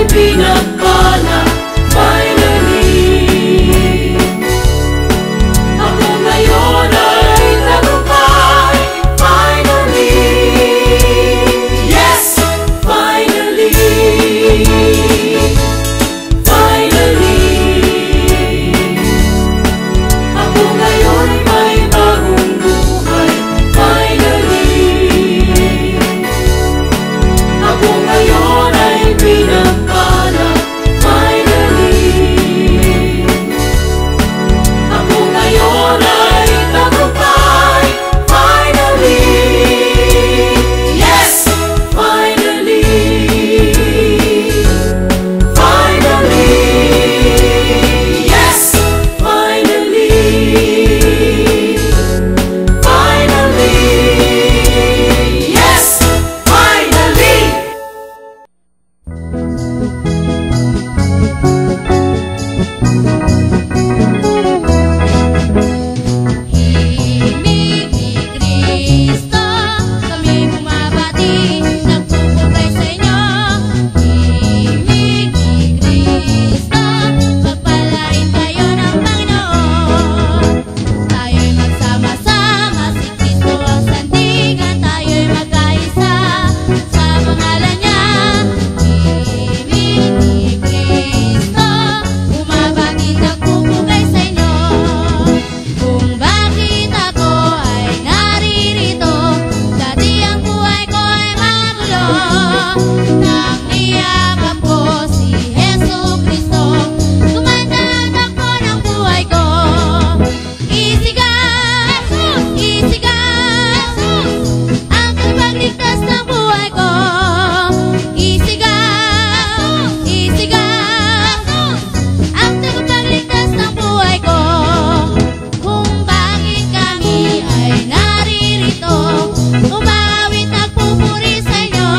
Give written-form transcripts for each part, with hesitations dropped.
pinagpala. Finally, ako ngayon ay tagumpay. Finally, yes, finally, finally, ako ngayon may bagong buhay. Finally, ako ngayon ay pinagpala. Finally, ako ngayon ay tagumpay. Finally, yes, finally, finally, yes, finally, finally, yes, finally. Himig ni Kristo, kami bumabati, nagpupugay sa inyo. Himig ni Kristo, pagpalain kayo ng Panginoon. Tayo'y magsama-sama, si Kristo ang sandigan, tayo'y magkaisa sa pangalan niya. Himig ni Kristo, bumabati, nagpupugay sa inyo. Kung bakit ako ay naririto, dati ang buhay ko ay magulo. Nang niyakap ko si Jesucristo, gumanda ang takbo ng buhay ko. Isigaw, isigaw, ang tagapagligtas ng buhay ko. Isigaw, isigaw, ang tagapagligtas ng buhay ko. Kung bakit kami ay naririto, umawit, nagpupuri sa inyo.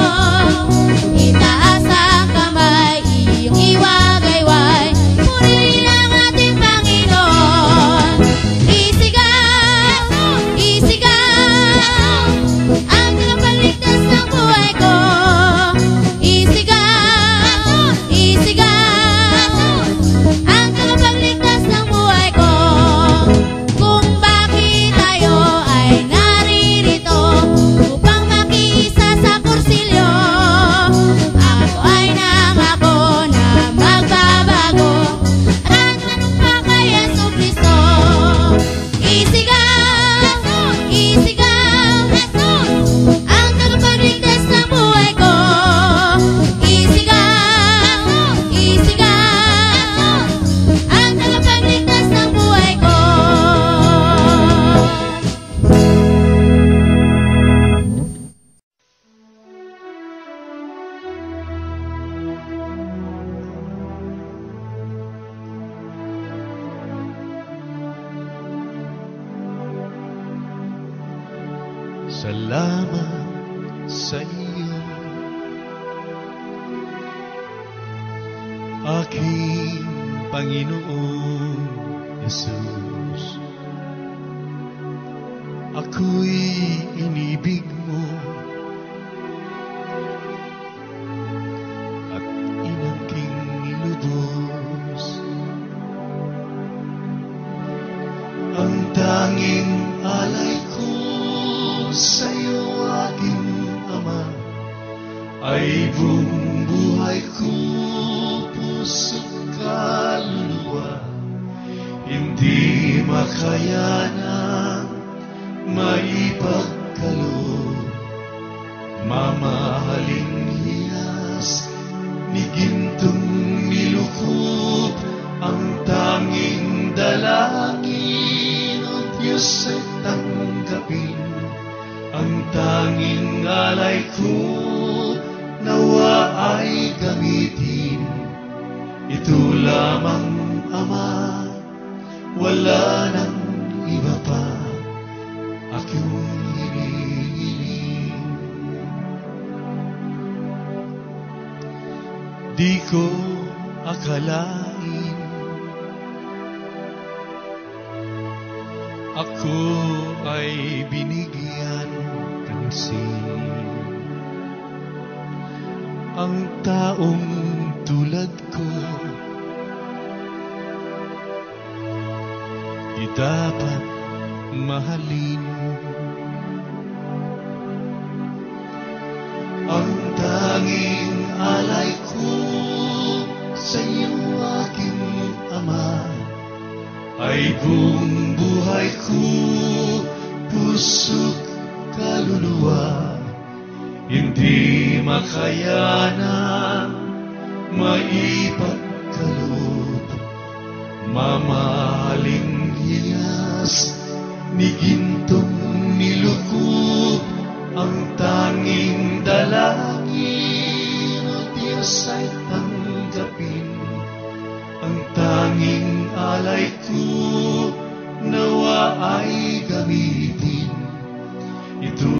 Itaas ang kamay, iyong iwagayway, purihin ang ating Panginoon. Isigaw, isigaw, ang tagapagligtas ng buhay ko. Isigaw, isigaw, ang tagapagligtas ng buhay ko. Kung bakit tayo ay naririto, upang makiisa sa kursilyo. Ako ay nangako na magbabago, at manumpa kay Jesucristo. Isigaw, isigaw, ang tagapagligtas ng buhay ko. Isigaw, isigaw, ang tagapagligtas ng buhay ko. Salamat sa iyo, aking Panginoon Jesus. Ako'y inibig mo at inangking lubos. Ang tanging alay ko sa'yo, aking Ama, ay buong buhay ko, puso't kaluluwa. Hindi makayanang maipagkaloob, mamahaling hiyas ni gintong nilukob. Ang tanging dalangin, O Diyos, ay tanggapin. Ang tanging alay ko, nawa ay gamitin. Ito lamang, Ama, wala nang iba pa akong hinihiling. Di ko akalain ako ay binigyan pansin. Ang taong tulad ko, di dapat mahalin. Ang tanging alay ko sa iyo, aking Ama, ay buong buhay ko, puso't kaluluwa, hindi makayanan, maipagkaloob, mamahaling hiyas, ni gintong nilukob, ang tanging dalangin o Diyos ay tanggapin. Ang tanging alay ko, nawa ay